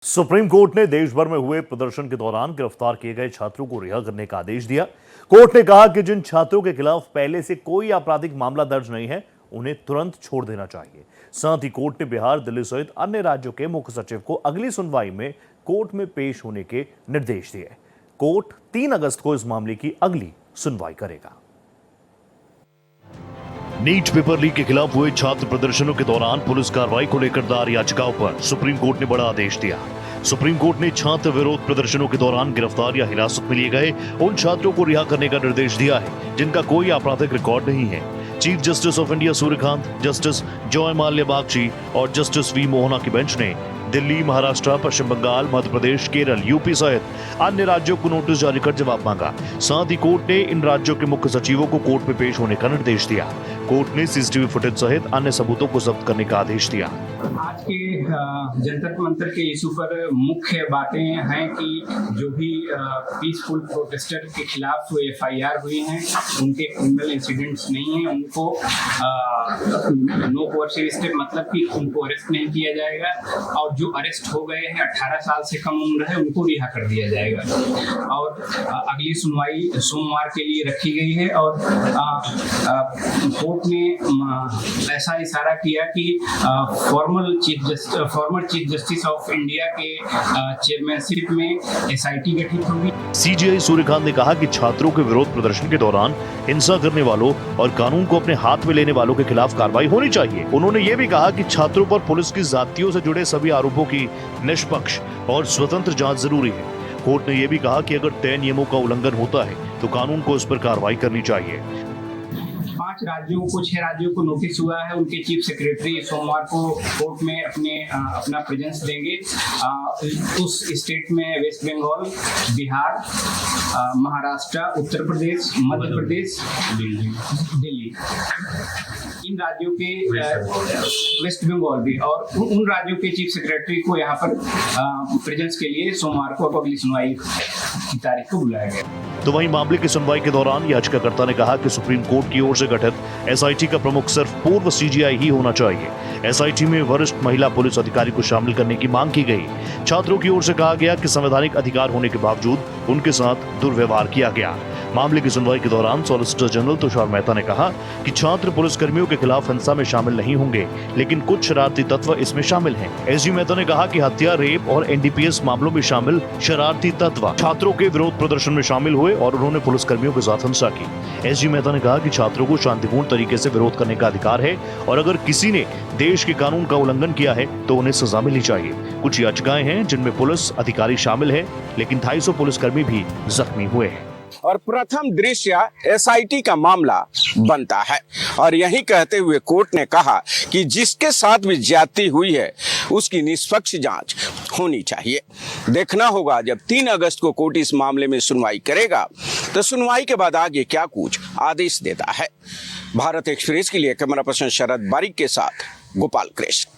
Supreme court ने देश भर में हुए प्रदर्शन के दौरान गिरफ्तार किए गए छात्रों को रिहा करने का आदेश दिया। कोर्ट ने कहा कि जिन छात्रों के खिलाफ पहले से कोई आपराधिक मामला दर्ज नहीं है, उन्हें तुरंत छोड़ देना चाहिए। साथ ही कोर्ट ने बिहार, दिल्ली सहित अन्य राज्यों के मुख्य सचिव को अगली सुनवाई में कोर्ट में पेश होने के निर्देश दिए। कोर्ट 3 अगस्त को इस मामले की अगली सुनवाई करेगा। नीट पेपर लीक के खिलाफ हुए छात्र प्रदर्शनों के दौरान पुलिस कार्रवाई को लेकर दायर याचिकाओं पर सुप्रीम कोर्ट ने बड़ा आदेश दिया। सुप्रीम कोर्ट ने छात्र विरोध प्रदर्शनों के दौरान गिरफ्तार या हिरासत में लिए गए उन छात्रों को रिहा करने का निर्देश दिया है जिनका कोई आपराधिक रिकॉर्ड नहीं है। Chief justice of India Suryakant, justice Joy Mallya Bagchi और जस्टिस वी मोहना की बेंच ने दिल्ली, महाराष्ट्र, पश्चिम बंगाल, मध्य प्रदेश, केरल, यूपी सहित अन्य राज्यों को नोटिस जारी कर जवाब मांगा। साथ ही कोर्ट ने इन राज्यों के मुख्य सचिवों को कोर्ट में पेश होने का निर्देश दिया। कोर्ट ने सीसीटीवी फुटेज सहित अन्य सबूतों को जब्त करने का आदेश दिया। आज के जंतर मंतर के इशू पर मुख्य बातें हैं कि जो भी पीसफुल प्रोटेस्टर के खिलाफ जो एफआईआर हुई हैं, उनके क्रिमिनल इंसिडेंट्स नहीं हैं, उनको नो कोर्सिव स्टेप मतलब कि उनको अरेस्ट नहीं किया जाएगा, और जो अरेस्ट हो गए हैं 18 साल से कम उम्र है उनको रिहा कर दिया जाएगा। और अगली सुनवाई सोमवार के लिए रखी गई है। और कोर्ट ने ऐसा इशारा किया कि former chief justice of India के चेयरमैनशिप में एसआईटी गठित होगी। सीजेआई सूर्यकांत ने कहा कि छात्रों के विरोध प्रदर्शन के दौरान हिंसा करने वालों और कानून को अपने हाथ में लेने वालों के खिलाफ कार्रवाई होनी चाहिए। उन्होंने ये भी कहा कि छात्रों पर पुलिस की जातियों से जुड़े सभी आरोपों की निष्पक्ष और स्वतंत्र जांच जरूरी है। कोर्ट ने यह भी कहा कि अगर तय नियमों का उल्लंघन होता है तो कानून को इस पर कार्रवाई करनी चाहिए। 6 राज्यों को नोटिस हुआ है। उनके चीफ सेक्रेटरी सोमवार को कोर्ट में अपना प्रेजेंस देंगे। उस स्टेट में वेस्ट बंगाल, बिहार, महाराष्ट्र, उत्तर प्रदेश, मध्य प्रदेश, दिल्ली, इन राज्यों के वेस्ट बंगाल भी, और उन राज्यों के चीफ सेक्रेटरी को यहाँ पर प्रेजेंस के लिए सोमवार को अगली सुनवाई की तारीख को बुलाया गया। तो वहीं मामले की सुनवाई के दौरान याचिकाकर्ता ने कहा कि सुप्रीम कोर्ट की ओर से गठित एसआईटी का प्रमुख सिर्फ पूर्व सीजीआई ही होना चाहिए। एसआईटी में वरिष्ठ महिला पुलिस अधिकारी को शामिल करने की मांग की गई। छात्रों की ओर से कहा गया कि संवैधानिक अधिकार होने के बावजूद उनके साथ दुर्व्यवहार किया गया। मामले की सुनवाई के दौरान सॉलिसिटर जनरल तुषार मेहता ने कहा कि छात्र पुलिसकर्मियों के खिलाफ हिंसा में शामिल नहीं होंगे, लेकिन कुछ शरारती तत्व इसमें शामिल हैं। एसजी मेहता ने कहा कि हत्या, रेप और एनडीपीएस मामलों में शामिल शरारती तत्व छात्रों के विरोध प्रदर्शन में शामिल हुए और उन्होंने पुलिसकर्मियों के साथ हिंसा की। एसजी मेहता ने कहा कि छात्रों को शांतिपूर्ण तरीके से विरोध करने का अधिकार है और अगर किसी ने देश के कानून का उल्लंघन किया है तो उन्हें सजा मिलनी चाहिए। कुछ याचिकाएं हैं जिनमें पुलिस अधिकारी शामिल है, लेकिन 250 पुलिसकर्मी भी जख्मी हुए हैं। और प्रथम दृश्य एसआईटी का मामला बनता है। और यही कहते हुए कोर्ट ने कहा कि जिसके साथ भी ज्यादती हुई है उसकी निष्पक्ष जांच होनी चाहिए। देखना होगा जब 3 अगस्त को कोर्ट इस मामले में सुनवाई करेगा तो सुनवाई के बाद आगे क्या कुछ आदेश देता है। भारत एक्सप्रेस के लिए कैमरा पर्सन शरद बारिक के साथ गोपाल कृष्ण।